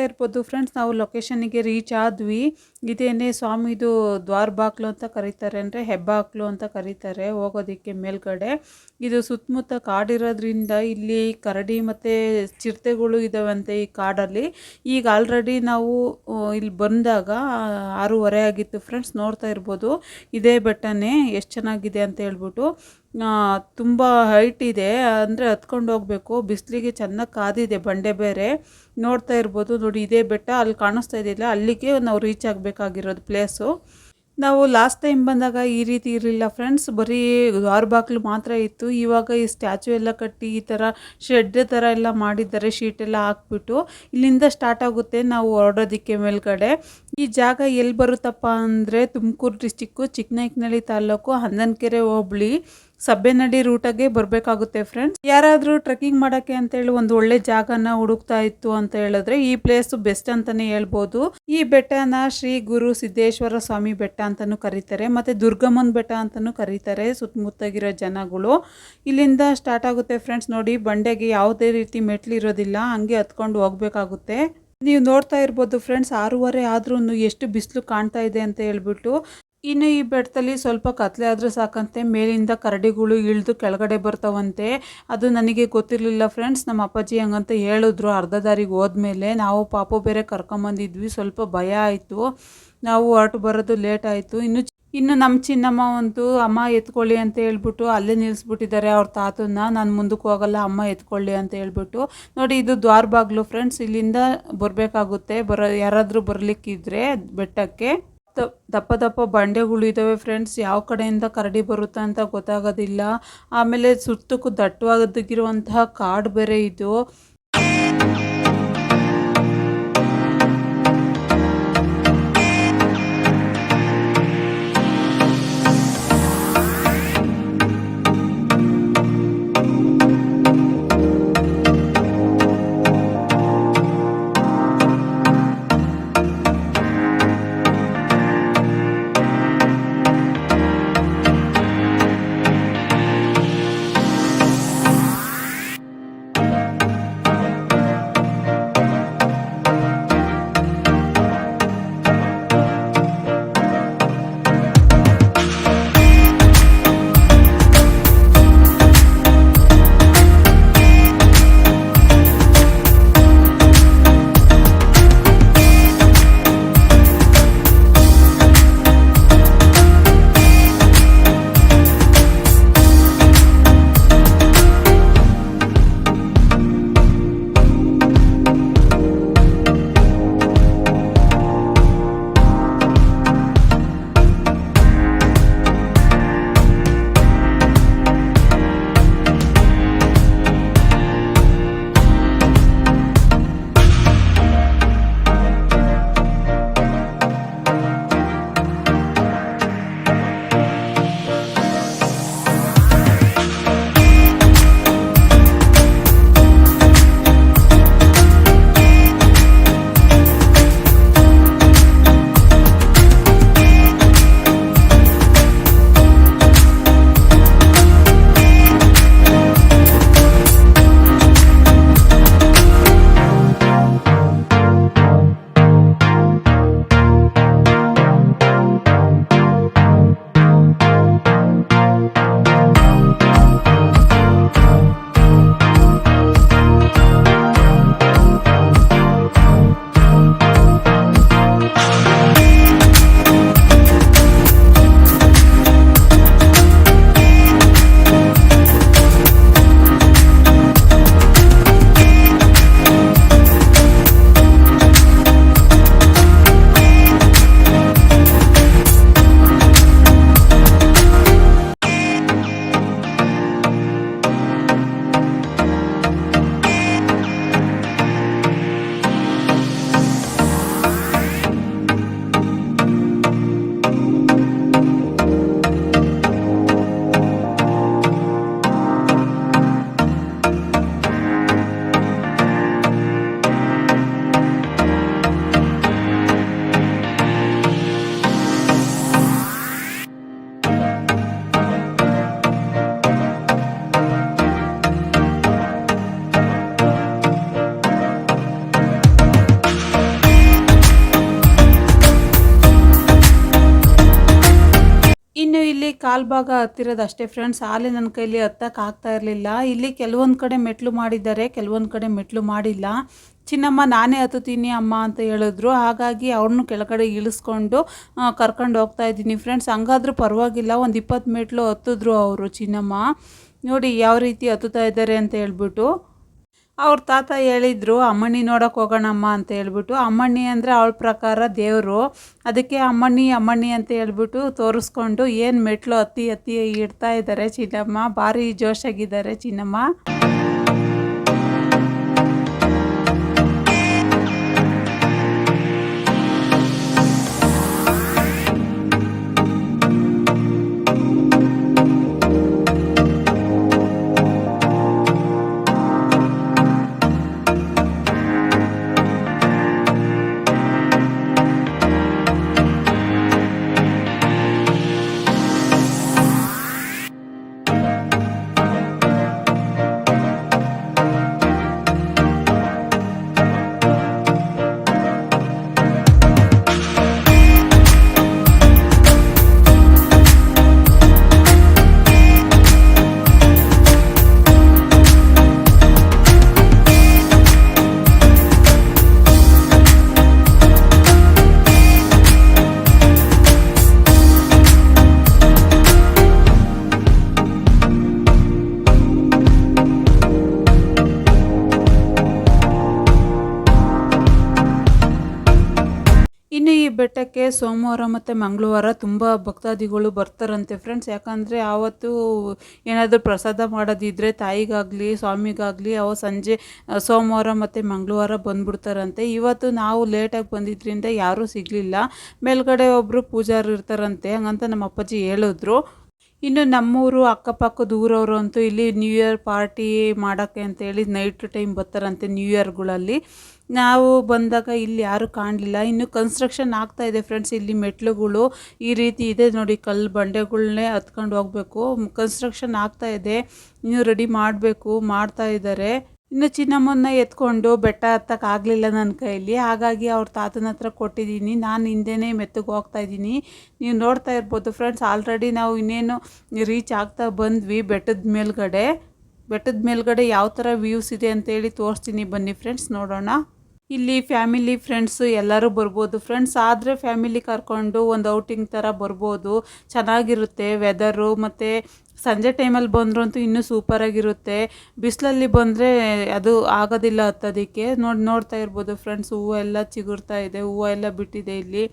ಇರ್ಬೋದು ಫ್ರೆಂಡ್ಸ್, ನಾವು ಲೊಕೇಶನ್ನಿಗೆ ರೀಚ್ ಆದ್ವಿ. ಇದೇನೇ ಸ್ವಾಮಿದು ದ್ವಾರ ಬಾಕ್ಲು ಅಂತ ಕರೀತಾರೆ, ಅಂದರೆ ಹೆಬ್ಬಾಕ್ಲು ಅಂತ ಕರೀತಾರೆ ಹೋಗೋದಕ್ಕೆ ಮೇಲ್ಗಡೆ. ಇದು ಸುತ್ತಮುತ್ತ ಕಾಡಿರೋದ್ರಿಂದ ಇಲ್ಲಿ ಕರಡಿ ಮತ್ತು ಚಿರತೆಗಳು ಇದ್ದಾವಂತೆ ಈ ಕಾಡಲ್ಲಿ. ಈಗ ಆಲ್ರೆಡಿ ನಾವು ಇಲ್ಲಿ ಬಂದಾಗ 6:30 ಆಗಿತ್ತು ಫ್ರೆಂಡ್ಸ್. ನೋಡ್ತಾ ಇರ್ಬೋದು ಇದೇ ಬೆಟ್ಟನೇ ಎಷ್ಟು ಚೆನ್ನಾಗಿದೆ ಅಂತ ಹೇಳ್ಬಿಟ್ಟು. ತುಂಬ ಹೈಟ್ ಇದೆ, ಅಂದರೆ ಹತ್ಕೊಂಡು ಹೋಗಬೇಕು. ಬಿಸಿಲಿಗೆ ಚೆನ್ನಾಗಿ ಕಾದಿದೆ ಬಂಡೆ ಬೇರೆ. ನೋಡ್ತಾ ಇರ್ಬೋದು ನೋಡಿ, ಇದೇ ಬೆಟ್ಟ. ಅಲ್ಲಿ ಕಾಣಿಸ್ತಾ ಇದೆಯಲ್ಲ, ಅಲ್ಲಿಗೆ ನಾವು ರೀಚ್ ಆಗಬೇಕಾಗಿರೋದು ಪ್ಲೇಸು. ನಾವು ಲಾಸ್ಟ್ ಟೈಮ್ ಬಂದಾಗ ಈ ರೀತಿ ಇರಲಿಲ್ಲ ಫ್ರೆಂಡ್ಸ್, ಬರೀ ದ್ವಾರ ಬಾಗಿಲು ಮಾತ್ರ ಇತ್ತು. ಇವಾಗ ಈ ಸ್ಟ್ಯಾಚು ಎಲ್ಲ ಕಟ್ಟಿ ಈ ಥರ ಶೆಡ್ ಥರ ಎಲ್ಲ ಮಾಡಿದ್ದಾರೆ, ಶೀಟೆಲ್ಲ ಹಾಕ್ಬಿಟ್ಟು. ಇಲ್ಲಿಂದ ಸ್ಟಾರ್ಟ್ ಆಗುತ್ತೆ ನಾವು ಹೊರಡೋದಕ್ಕೆ ಮೇಲ್ಗಡೆ. ಈ ಜಾಗ ಎಲ್ಲಿ ಬರುತ್ತಪ್ಪ ಅಂದರೆ ತುಮಕೂರು ಡಿಸ್ಟಿಕ್ಕು, ಚಿಕ್ಕನಾಯಕನಹಳ್ಳಿ ತಾಲೂಕು, ಹನ್ನನಕೆರೆ ಹೋಬಳಿ, ಸಬ್ಬೆನಡಿ ರೂಟಾಗೆ ಬರಬೇಕಾಗುತ್ತೆ ಫ್ರೆಂಡ್ಸ್. ಯಾರಾದರೂ ಟ್ರೆಕ್ಕಿಂಗ್ ಮಾಡೋಕ್ಕೆ ಅಂತೇಳಿ ಒಂದು ಒಳ್ಳೆ ಜಾಗನ ಹುಡುಕ್ತಾ ಇತ್ತು ಅಂತ ಹೇಳಿದ್ರೆ ಈ ಪ್ಲೇಸು ಬೆಸ್ಟ್ ಅಂತಲೇ ಹೇಳ್ಬೋದು. ಈ ಬೆಟ್ಟನ ಶ್ರೀ ಗುರು ಸಿದ್ದೇಶ್ವರ ಸ್ವಾಮಿ ಬೆಟ್ಟ ಅಂತಲೂ ಕರೀತಾರೆ, ಮತ್ತು ದುರ್ಗಮ್ಮನ ಬೆಟ್ಟ ಅಂತಲೂ ಕರೀತಾರೆ ಸುತ್ತಮುತ್ತಾಗಿರೋ ಜನಗಳು. ಇಲ್ಲಿಂದ ಸ್ಟಾರ್ಟ್ ಆಗುತ್ತೆ ಫ್ರೆಂಡ್ಸ್. ನೋಡಿ, ಬಂಡೆಗೆ ಯಾವುದೇ ರೀತಿ ಮೆಟ್ಲು ಇರೋದಿಲ್ಲ, ಹಂಗೆ ಹತ್ಕೊಂಡು ಹೋಗಬೇಕಾಗುತ್ತೆ. ನೀವು ನೋಡ್ತಾ ಇರ್ಬೋದು ಫ್ರೆಂಡ್ಸ್, 6:30 ಆದ್ರೂ ಎಷ್ಟು ಬಿಸಿಲು ಕಾಣ್ತಾ ಇದೆ ಅಂತ ಹೇಳ್ಬಿಟ್ಟು. ಇನ್ನು ಈ ಬೆಟ್ಟದಲ್ಲಿ ಸ್ವಲ್ಪ ಕತ್ಲೆ ಆದರೂ ಸಾಕಂತೆ ಮೇಲಿಂದ ಕರಡಿಗಳು ಇಳಿದು ಕೆಳಗಡೆ ಬರ್ತಾವಂತೆ. ಅದು ನನಗೆ ಗೊತ್ತಿರಲಿಲ್ಲ ಫ್ರೆಂಡ್ಸ್. ನಮ್ಮ ಅಪ್ಪಾಜಿ ಹಂಗಂತ ಹೇಳಿದ್ರು ಅರ್ಧ ದಾರಿಗೆ ಹೋದ್ಮೇಲೆ. ನಾವು ಪಾಪು ಬೇರೆ ಕರ್ಕೊಂಬಂದಿದ್ವಿ, ಸ್ವಲ್ಪ ಭಯ ಆಯಿತು. ನಾವು ಹೊರಟು ಬರೋದು ಲೇಟ್ ಆಯಿತು. ಇನ್ನು ನಮ್ಮ ಚಿನ್ನಮ್ಮ ಅಂತೂ ಅಮ್ಮ ಎತ್ಕೊಳ್ಳಿ ಅಂತ ಹೇಳ್ಬಿಟ್ಟು ಅಲ್ಲೇ ನಿಲ್ಲಿಸ್ಬಿಟ್ಟಿದ್ದಾರೆ ಅವ್ರ ತಾತನ್ನ. ನಾನು ಮುಂದಕ್ಕೆ ಹೋಗಲ್ಲ, ಅಮ್ಮ ಎತ್ಕೊಳ್ಳಿ ಅಂತ ಹೇಳ್ಬಿಟ್ಟು. ನೋಡಿ, ಇದು ದ್ವಾರ ಬಾಗಿಲು ಫ್ರೆಂಡ್ಸ್. ಇಲ್ಲಿಂದ ಬರಬೇಕಾಗುತ್ತೆ, ಯಾರಾದರೂ ಬರಲಿಕ್ಕಿದ್ರೆ ಬೆಟ್ಟಕ್ಕೆ. ದಪ್ಪ ದಪ್ಪ ಬಂಡೆಗಳು ಇದ್ದಾವೆ ಫ್ರೆಂಡ್ಸ್, ಯಾವ ಕಡೆಯಿಂದ ಕರಡಿ ಬರುತ್ತೆ ಅಂತ ಗೊತ್ತಾಗೋದಿಲ್ಲ. ಆಮೇಲೆ ಸುತ್ತಕ್ಕೂ ದಟ್ಟವಾಗಿರುವಂತಹ ಕಾಡು ಬೇರೆ ಇದು. ಕಾಲು ಭಾಗ ಹತ್ತಿರೋದು ಅಷ್ಟೇ ಫ್ರೆಂಡ್ಸ್. ಆಲೆ ನನ್ನ ಕೈಲಿ ಹತ್ತಕ್ಕೆ ಆಗ್ತಾ ಇರಲಿಲ್ಲ. ಇಲ್ಲಿ ಕೆಲವೊಂದು ಕಡೆ ಮೆಟ್ಲು ಮಾಡಿದ್ದಾರೆ, ಕೆಲವೊಂದು ಕಡೆ ಮೆಟ್ಲು ಮಾಡಿಲ್ಲ. ಚಿನ್ನಮ್ಮ ನಾನೇ ಹತ್ತುತ್ತೀನಿ ಅಮ್ಮ ಅಂತ ಹೇಳಿದ್ರು. ಹಾಗಾಗಿ ಅವ್ರನ್ನೂ ಕೆಳಗಡೆ ಇಳಿಸ್ಕೊಂಡು ಕರ್ಕೊಂಡು ಹೋಗ್ತಾ ಇದ್ದೀನಿ ಫ್ರೆಂಡ್ಸ್. ಹಂಗಾದ್ರೂ ಪರವಾಗಿಲ್ಲ, ಒಂದು 20 ಮೆಟ್ಲು ಹತ್ತಿದ್ರು ಅವರು ಚಿನ್ನಮ್ಮ. ನೋಡಿ ಯಾವ ರೀತಿ ಹತ್ತುತ್ತಾ ಇದ್ದಾರೆ ಅಂತ ಹೇಳ್ಬಿಟ್ಟು. ಅವ್ರ ತಾತ ಹೇಳಿದರು ಅಮ್ಮಣ್ಣಿ ನೋಡೋಕೆ ಹೋಗೋಣಮ್ಮ ಅಂತ ಹೇಳ್ಬಿಟ್ಟು. ಅಮ್ಮಣ್ಣಿ ಅಂದರೆ ಅವಳ ಪ್ರಕಾರ ದೇವರು, ಅದಕ್ಕೆ ಅಮ್ಮಣ್ಣಿ ಅಮ್ಮಣ್ಣಿ ಅಂತ ಹೇಳ್ಬಿಟ್ಟು ತೋರಿಸ್ಕೊಂಡು ಏನು ಮೆಟ್ಲು ಹತ್ತಿ ಹತ್ತಿ ಇಡ್ತಾ ಇದ್ದಾರೆ ಚಿನ್ನಮ್ಮ. ಭಾರಿ ಜೋಶಾಗಿದ್ದಾರೆ ಚಿನ್ನಮ್ಮ. ಇನ್ನು ಈ ಬೆಟ್ಟಕ್ಕೆ ಸೋಮವಾರ ಮತ್ತು ಮಂಗಳವಾರ ತುಂಬ ಭಕ್ತಾದಿಗಳು ಬರ್ತಾರಂತೆ ಫ್ರೆಂಡ್ಸ್. ಯಾಕಂದರೆ ಆವತ್ತು ಏನಾದರೂ ಪ್ರಸಾದ ಮಾಡೋದಿದ್ದರೆ ತಾಯಿಗಾಗಲಿ ಸ್ವಾಮಿಗಾಗಲಿ ಅವು ಸಂಜೆ ಸೋಮವಾರ ಮತ್ತು ಮಂಗಳವಾರ ಬಂದುಬಿಡ್ತಾರಂತೆ. ಇವತ್ತು ನಾವು ಲೇಟಾಗಿ ಬಂದಿದ್ದರಿಂದ ಯಾರೂ ಸಿಗಲಿಲ್ಲ. ಮೇಲ್ಗಡೆ ಒಬ್ಬರು ಪೂಜಾರು ಇರ್ತಾರಂತೆ, ಹಂಗಂತ ನಮ್ಮ ಅಪ್ಪಾಜಿ ಹೇಳಿದ್ರು. ಇನ್ನು ನಮ್ಮೂರು ಅಕ್ಕಪಕ್ಕದ ಊರವರು ಅಂತೂ ಇಲ್ಲಿ ನ್ಯೂ ಇಯರ್ ಪಾರ್ಟಿ ಮಾಡೋಕ್ಕೆ ಅಂತೇಳಿ ನೈಟ್ ಟೈಮ್ ಬರ್ತಾರಂತೆ ನ್ಯೂ ಇಯರ್ಗಳಲ್ಲಿ. ನಾವು ಬಂದಾಗ ಇಲ್ಲಿ ಯಾರೂ ಕಾಣಲಿಲ್ಲ. ಇನ್ನು ಕನ್ಸ್ಟ್ರಕ್ಷನ್ ಆಗ್ತಾ ಇದೆ ಫ್ರೆಂಡ್ಸ್. ಇಲ್ಲಿ ಮೆಟ್ಲುಗಳು ಈ ರೀತಿ ಇದೆ ನೋಡಿ, ಕಲ್ಲು ಬಂಡೆಗಳನ್ನೇ ಹತ್ಕೊಂಡು ಹೋಗಬೇಕು. ಕನ್ಸ್ಟ್ರಕ್ಷನ್ ಆಗ್ತಾ ಇದೆ, ಇನ್ನು ರೆಡಿ ಮಾಡಬೇಕು, ಮಾಡ್ತಾ ಇದ್ದಾರೆ. ಇನ್ನು ಚಿನ್ನಮ್ಮನ್ನ ಎತ್ಕೊಂಡು ಬೆಟ್ಟ ಹತ್ತಕ್ಕೆ ಆಗಲಿಲ್ಲ ನನ್ನ ಕೈಯಲ್ಲಿ. ಹಾಗಾಗಿ ಅವ್ರ ತಾತನ ಹತ್ರ ಕೊಟ್ಟಿದ್ದೀನಿ. ನಾನು ಹಿಂದೆನೇ ಮೆತ್ತಗೆ ಹೋಗ್ತಾ ಇದ್ದೀನಿ. ನೀವು ನೋಡ್ತಾ ಇರ್ಬೋದು ಫ್ರೆಂಡ್ಸ್. ಆಲ್ರೆಡಿ ನಾವು ಇನ್ನೇನು ರೀಚ್ ಆಗ್ತಾ ಬಂದ್ವಿ ಬೆಟ್ಟದ ಮೇಲ್ಗಡೆ ಯಾವ ಥರ ವ್ಯೂಸ್ ಇದೆ ಅಂತೇಳಿ ತೋರಿಸ್ತೀನಿ ಬನ್ನಿ ಫ್ರೆಂಡ್ಸ್, ನೋಡೋಣ. ಇಲ್ಲಿ ಫ್ಯಾಮಿಲಿ ಫ್ರೆಂಡ್ಸು ಎಲ್ಲರೂ ಬರ್ಬೋದು ಫ್ರೆಂಡ್ಸ್. ಆದರೆ ಫ್ಯಾಮಿಲಿ ಕರ್ಕೊಂಡು ಒಂದು ಔಟಿಂಗ್ ಥರ ಬರ್ಬೋದು, ಚೆನ್ನಾಗಿರುತ್ತೆ ವೆದರು. ಮತ್ತು ಸಂಜೆ ಟೈಮಲ್ಲಿ ಬಂದರೂ ಅಂತೂ ಇನ್ನೂ ಸೂಪರಾಗಿರುತ್ತೆ. ಬಿಸಿಲಲ್ಲಿ ಬಂದರೆ ಅದು ಆಗೋದಿಲ್ಲ ಹತ್ತೋದಕ್ಕೆ. ನೋಡ್ತಾ ಇರ್ಬೋದು ಫ್ರೆಂಡ್ಸ್, ಹೂವು ಎಲ್ಲ ಚಿಗುರ್ತಾ ಇದೆ, ಹೂವು ಎಲ್ಲ ಬಿಟ್ಟಿದೆ. ಇಲ್ಲಿ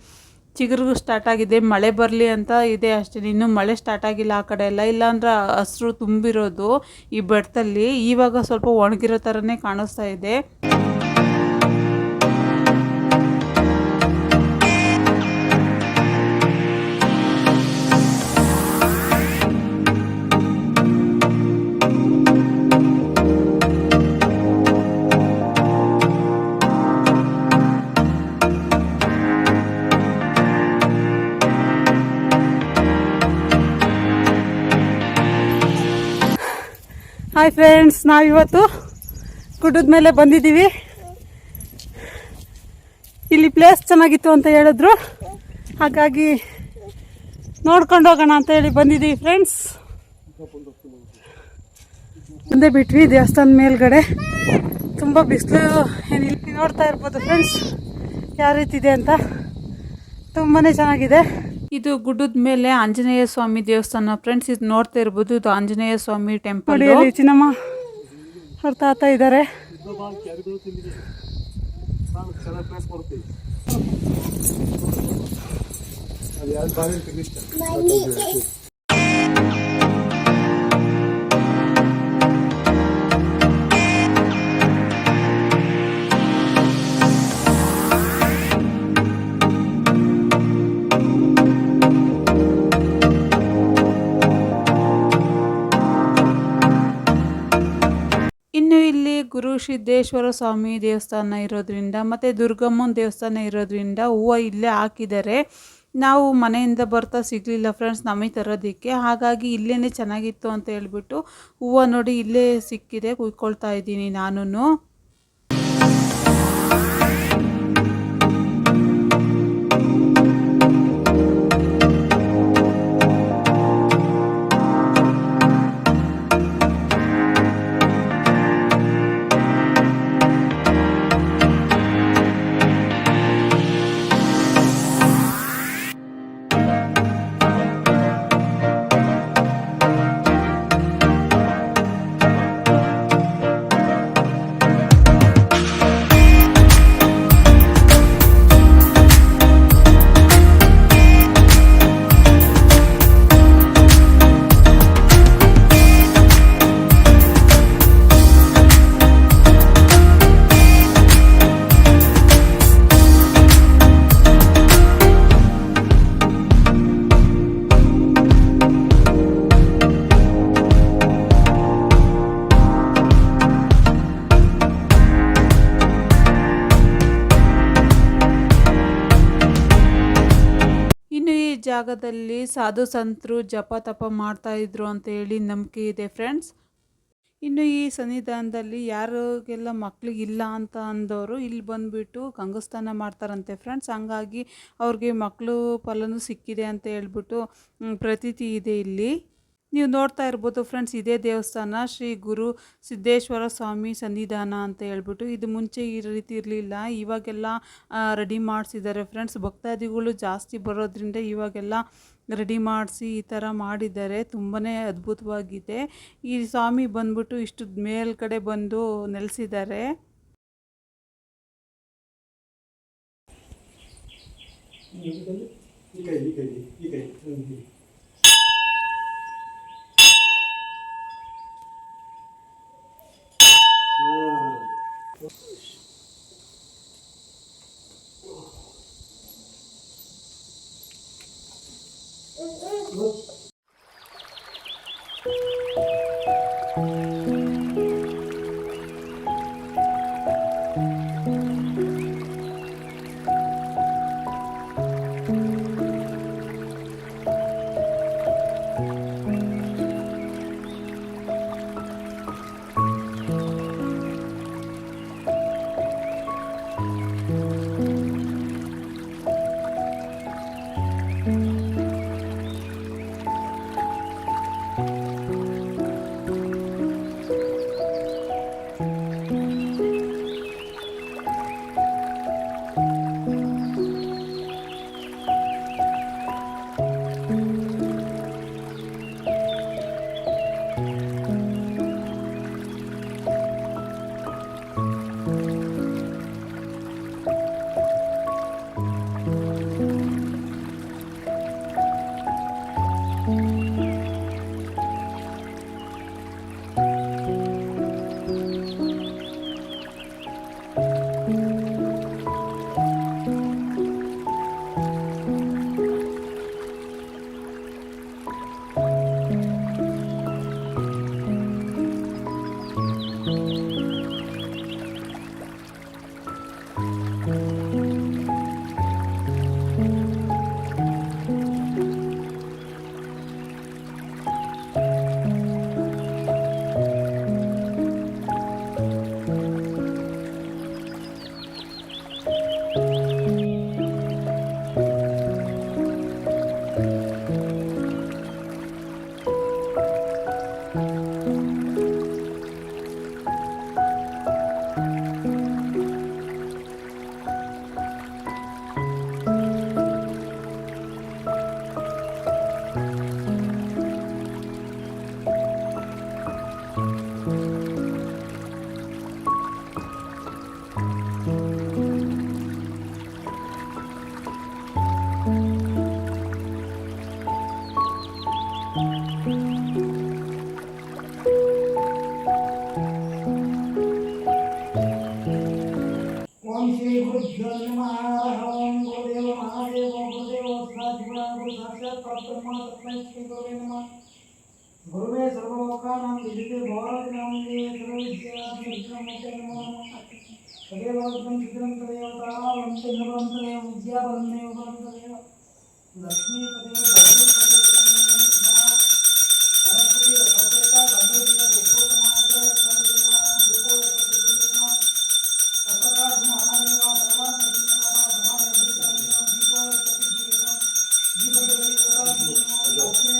ಚಿಗುರು ಸ್ಟಾರ್ಟ್ ಆಗಿದೆ, ಮಳೆ ಬರಲಿ ಅಂತ ಇದೆ ಅಷ್ಟೇ. ಇನ್ನೂ ಮಳೆ ಸ್ಟಾರ್ಟ್ ಆಗಿಲ್ಲ ಆ ಕಡೆ ಎಲ್ಲ. ಇಲ್ಲಾಂದ್ರೆ ಹಸಿರು ತುಂಬಿರೋದು ಈ ಬೆಟ್ಟದಲ್ಲಿ. ಇವಾಗ ಸ್ವಲ್ಪ ಒಣಗಿರೋ ಥರನೇ ಕಾಣಿಸ್ತಾ ಇದೆ. ಹಾಯ್ ಫ್ರೆಂಡ್ಸ್, ನಾವಿವತ್ತು ಗುಡ್ಡದ ಮೇಲೆ ಬಂದಿದ್ದೀವಿ. ಇಲ್ಲಿ ಪ್ಲೇಸ್ ಚೆನ್ನಾಗಿತ್ತು ಅಂತ ಹೇಳಿದ್ರು, ಹಾಗಾಗಿ ನೋಡ್ಕೊಂಡು ಹೋಗೋಣ ಅಂತ ಹೇಳಿ ಬಂದಿದ್ದೀವಿ ಫ್ರೆಂಡ್ಸ್. ಮುಂದೆ ಬಿಟ್ವಿ ದೇವಸ್ಥಾನ ಮೇಲ್ಗಡೆ. ತುಂಬ ಬಿಸಿಲು ಏನಿಲ್ಲ, ನೋಡ್ತಾ ಇರ್ಬೋದು ಫ್ರೆಂಡ್ಸ್ ಯಾವ ರೀತಿ ಇದೆ ಅಂತ. ತುಂಬಾ ಚೆನ್ನಾಗಿದೆ. ಇದು ಗುಡ್ಡದ ಮೇಲೆ ಆಂಜನೇಯ ಸ್ವಾಮಿ ದೇವಸ್ಥಾನ ಫ್ರೆಂಡ್ಸ್. ಇದು ನೋಡ್ತಾ ಇರ್ಬೋದು, ಇದು ಆಂಜನೇಯ ಸ್ವಾಮಿ ಟೆಂಪಲ್. ಚಿನ್ನಮ್ಮ ಅವ್ರ ತಾತ ಇದ್ದಾರೆ. ಇನ್ನು ಇಲ್ಲಿ ಗುರು ಸಿದ್ದೇಶ್ವರ ಸ್ವಾಮಿ ದೇವಸ್ಥಾನ ಇರೋದ್ರಿಂದ ಮತ್ತು ದುರ್ಗಮ್ಮನ ದೇವಸ್ಥಾನ ಇರೋದ್ರಿಂದ ಹೂವು ಇಲ್ಲೇ ಹಾಕಿದ್ದಾರೆ. ನಾವು ಮನೆಯಿಂದ ಬರ್ತಾ ಸಿಗಲಿಲ್ಲ ಫ್ರೆಂಡ್ಸ್ ನಮಗೆ ತರೋದಕ್ಕೆ, ಹಾಗಾಗಿ ಇಲ್ಲೇ ಚೆನ್ನಾಗಿತ್ತು ಅಂತ ಹೇಳ್ಬಿಟ್ಟು ಹೂವು ನೋಡಿ ಇಲ್ಲೇ ಸಿಕ್ಕಿದೆ, ಕುಯ್ಕೊಳ್ತಾ ಇದ್ದೀನಿ ನಾನು. ಜಾಗದಲ್ಲಿ ಸಾಧು ಸಂತರು ಜಪ ತಪ ಮಾಡ್ತಾ ಇದ್ರು ಅಂತ ಹೇಳಿ ನಂಬಿಕೆ ಇದೆ ಫ್ರೆಂಡ್ಸ್. ಇನ್ನು ಈ ಸನ್ನಿಧಾನದಲ್ಲಿ ಯಾರಿಗೆಲ್ಲ ಮಕ್ಕಳಿಗಿಲ್ಲ ಅಂತ ಅಂದವರು ಇಲ್ಲಿ ಬಂದುಬಿಟ್ಟು ಗಂಗಸ್ನಾನ ಮಾಡ್ತಾರಂತೆ ಫ್ರೆಂಡ್ಸ್. ಹಂಗಾಗಿ ಅವ್ರಿಗೆ ಮಕ್ಕಳು ಫಲನೂ ಸಿಕ್ಕಿದೆ ಅಂತ ಹೇಳ್ಬಿಟ್ಟು ಪ್ರತೀತಿ ಇದೆ ಇಲ್ಲಿ. ನೀವು ನೋಡ್ತಾ ಇರ್ಬೋದು ಫ್ರೆಂಡ್ಸ್, ಇದೇ ದೇವಸ್ಥಾನ ಶ್ರೀ ಗುರು ಸಿದ್ದೇಶ್ವರ ಸ್ವಾಮಿ ಸನ್ನಿಧಾನ ಅಂತ ಹೇಳ್ಬಿಟ್ಟು. ಇದು ಮುಂಚೆ ಈ ರೀತಿ ಇರಲಿಲ್ಲ, ಇವಾಗೆಲ್ಲ ರೆಡಿ ಮಾಡಿಸಿದ್ದಾರೆ ಫ್ರೆಂಡ್ಸ್. ಭಕ್ತಾದಿಗಳು ಜಾಸ್ತಿ ಬರೋದ್ರಿಂದ ಇವಾಗೆಲ್ಲ ರೆಡಿ ಮಾಡಿಸಿ ಈ ಥರ ಮಾಡಿದ್ದಾರೆ. ತುಂಬಾ ಅದ್ಭುತವಾಗಿದೆ. ಈ ಸ್ವಾಮಿ ಬಂದ್ಬಿಟ್ಟು ಇಷ್ಟು ಮೇಲ್ಗಡೆ ಬಂದು ನೆಲೆಸಿದ್ದಾರೆ. गुरुवे सर्वलोकानां विदिते भवराजनामये सर्वविद्यानां नमो तदेव वक्तं चित्रं तदेव तावं चन्द्रं तदेव विद्याबलं तदेव बलं तदेव लक्ष्मी तदेव सरस्वती वसुदेता गंगेति रूपोतमाग्रे सर्वदेवा रूपोतमाग्रे तत्प्रकाश महादेवा सर्वान् प्रतीकमाता समायन्ति दीपोत्सविता दीपदेवता लक्ष्मी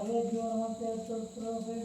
सर्वेभ्यो नमस्ते तत्सर्वे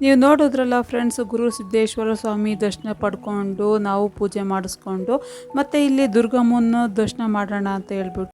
ನೀವು ನೋಡಿದ್ರಲ್ಲ ಫ್ರೆಂಡ್ಸ್, ಗುರು ಸಿದ್ದೇಶ್ವರ ಸ್ವಾಮಿ ದರ್ಶನ ಪಡ್ಕೊಂಡು ನಾವು ಪೂಜೆ ಮಾಡಿಸ್ಕೊಂಡು ಮತ್ತೆ ಇಲ್ಲಿ ದುರ್ಗಮ್ಮನ ದರ್ಶನ ಮಾಡೋಣ ಅಂತ ಹೇಳ್ಬಿಟ್ಟು